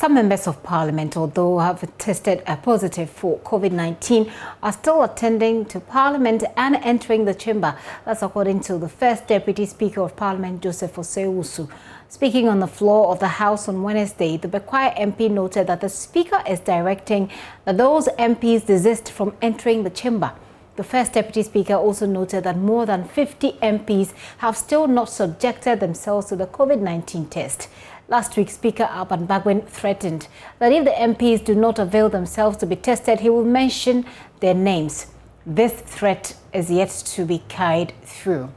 Some members of parliament, although have tested positive for COVID-19, are still attending to parliament and entering the chamber. That's according to the first deputy speaker of parliament, Joseph Osei-Usu. Speaking on the floor of the House on Wednesday, the Bekwai MP noted that the speaker is directing that those MPs desist from entering the chamber. The first deputy speaker also noted that more than 50 MPs have still not subjected themselves to the COVID-19 test. Last week, Speaker Alban Bagwin threatened that if the MPs do not avail themselves to be tested, he will mention their names. This threat is yet to be carried through.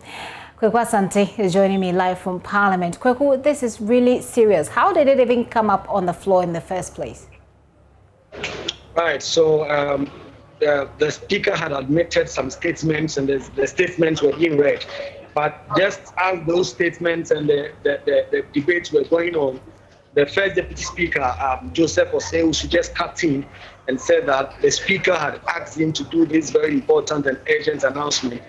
Kweku Asante is joining me live from Parliament. Kweku, this is really serious. How did it even come up on the floor in the first place? Right, so the Speaker had admitted some statements and the statements were being read. But just as those statements and the debates were going on, the first Deputy Speaker, Joseph Osei-Usu, just cut in and said that the Speaker had asked him to do this very important and urgent announcement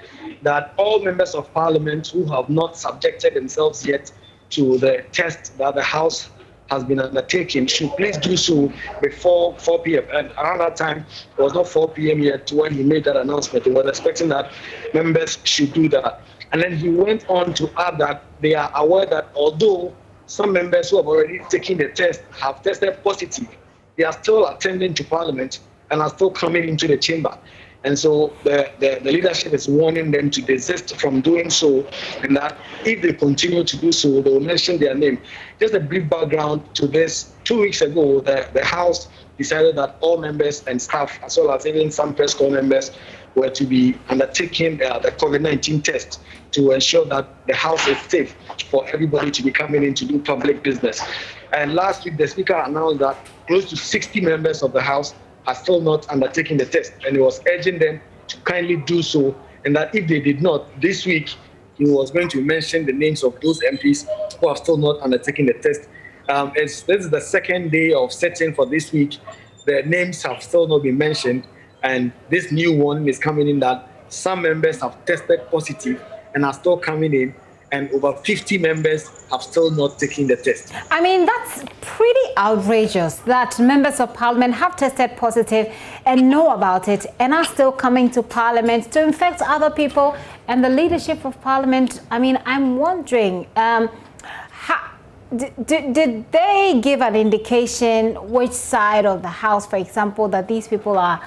that all members of Parliament who have not subjected themselves yet to the test that the House has been undertaking should please do so before 4 p.m. And around that time, it was not 4 p.m. yet when he made that announcement. He was expecting that members should do that. And then he went on to add that they are aware that although some members who have already taken the test have tested positive, they are still attending to Parliament and are still coming into the chamber. And so the leadership is warning them to desist from doing so, and that if they continue to do so, they will mention their name. Just a brief background to this. 2 weeks ago, the House decided that all members and staff, as well as even some press corps members, were to be undertaking the COVID-19 test to ensure that the House is safe for everybody to be coming in to do public business. And last week, the Speaker announced that close to 60 members of the House are still not undertaking the test, and he was urging them to kindly do so, and that if they did not, this week, he was going to mention the names of those MPs who are still not undertaking the test. This is the second day of sitting for this week. The names have still not been mentioned, and this new one is coming in that some members have tested positive and are still coming in, and over 50 members have still not taken the test. I mean, that's pretty outrageous that members of Parliament have tested positive and know about it and are still coming to Parliament to infect other people and the leadership of Parliament. I mean, I'm wondering, did they give an indication which side of the House, for example, that these people are,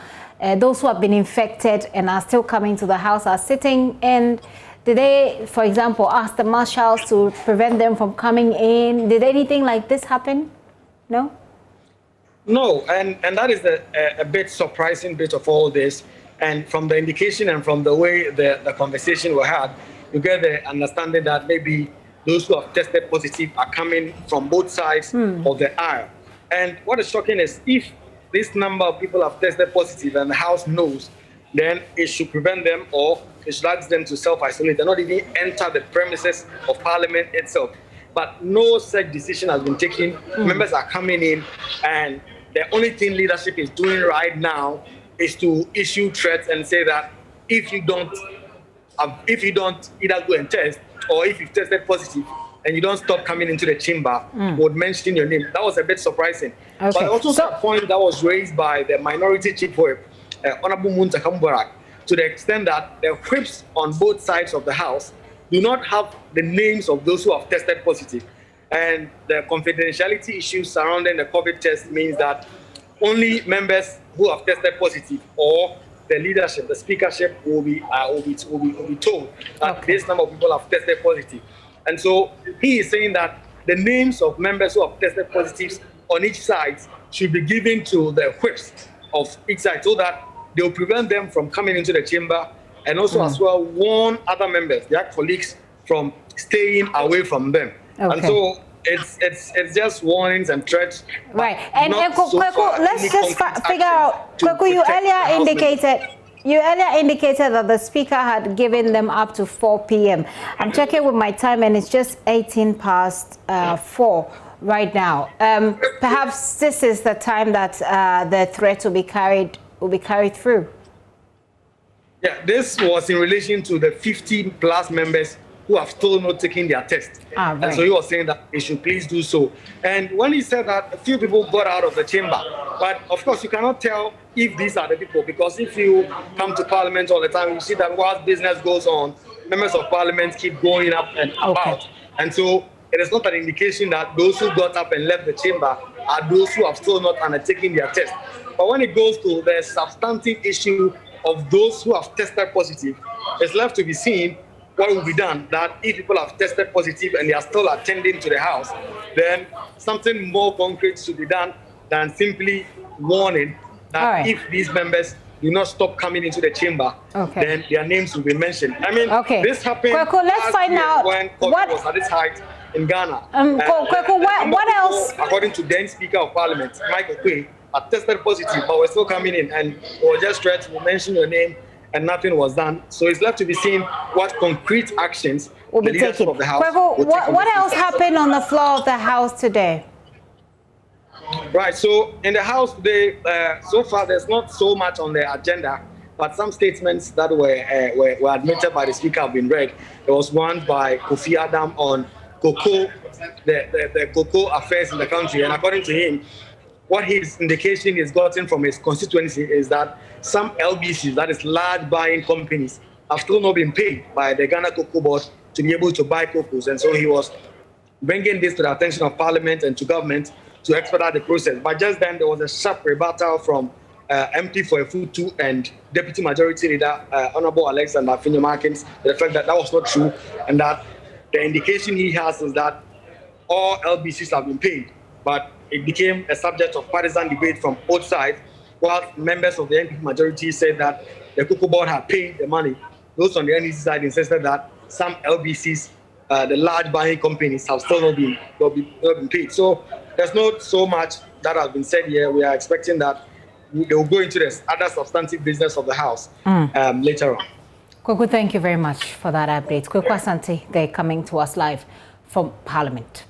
those who have been infected and are still coming to the House are sitting in? Did they, for example, ask the marshals to prevent them from coming in? Did anything like this happen? No? No, and that is a bit surprising bit of all this. And from the indication and from the way the conversation we had, you get the understanding that maybe those who have tested positive are coming from both sides of the aisle. And what is shocking is if this number of people have tested positive and the House knows, then it should prevent them or it should ask them to self-isolate and not even enter the premises of Parliament itself. But no such decision has been taken. Members are coming in, and the only thing leadership is doing right now is to issue threats and say that if you don't either go and test, or if you've tested positive and you don't stop coming into the chamber, would mention your name. That was a bit surprising. Okay. But also a point that was raised by the minority chief whip, Honorable Munta Kambarak, to the extent that the whips on both sides of the House do not have the names of those who have tested positive. And the confidentiality issues surrounding the COVID test means that only members who have tested positive or the leadership, the speakership will be told that this number of people have tested positive. And so he is saying that the names of members who have tested positives on each side should be given to the whips of each side so that they will prevent them from coming into the chamber, and also as well warn other members, their colleagues, from staying away from them. And so it's just warnings and threats. Right. And Kweku, let's just figure out. Kweku, you earlier indicated that the Speaker had given them up to 4 p.m. I'm checking with my time, and it's just 18 past 4 right now. Perhaps this is the time that the threat will be carried through. Yeah, this was in relation to the 50 plus members who have still not taken their test. Right. And so he was saying that they should please do so. And when he said that, a few people got out of the chamber. But of course, you cannot tell if these are the people, because if you come to Parliament all the time, you see that while business goes on, members of Parliament keep going up and about. And so it is not an indication that those who got up and left the chamber are those who have still not undertaken their test. But when it goes to the substantive issue of those who have tested positive, it's left to be seen what will be done. That if people have tested positive and they are still attending to the house, then something more concrete should be done than simply warning that if these members do not stop coming into the chamber, then their names will be mentioned. I mean, this happened let's find out when COVID was at its height in Ghana. What else? According to then Speaker of Parliament, Michael Quay, are tested positive, but we're still coming in, and we were just trying to mention your name, and nothing was done. So it's left to be seen what concrete actions will be taken. Of the House what else happened on the floor of the House today? Right. So in the House today, so far there's not so much on the agenda, but some statements that were admitted by the Speaker have been read. There was one by Kofi Adam on cocoa, the cocoa affairs in the country, and according to him, what his indication is gotten from his constituency is that some LBCs, that is large buying companies, have still not been paid by the Ghana Cocoa Board to be able to buy cocoas. And so he was bringing this to the attention of Parliament and to government to expedite the process. But just then there was a sharp rebuttal from MP for Efutu and Deputy Majority Leader Honorable Alexander Finyo-Markins, the fact that that was not true, and that the indication he has is that all LBCs have been paid. But it became a subject of partisan debate from both sides, while members of the NPP majority said that the Cocoa Board had paid the money. Those on the NDC side insisted that some LBCs, the large buying companies, have still not been paid. So there's not so much that has been said here. We are expecting that they will go into this other substantive business of the House later on. Kwaku, thank you very much for that update. Kwaku Asante, they're coming to us live from Parliament.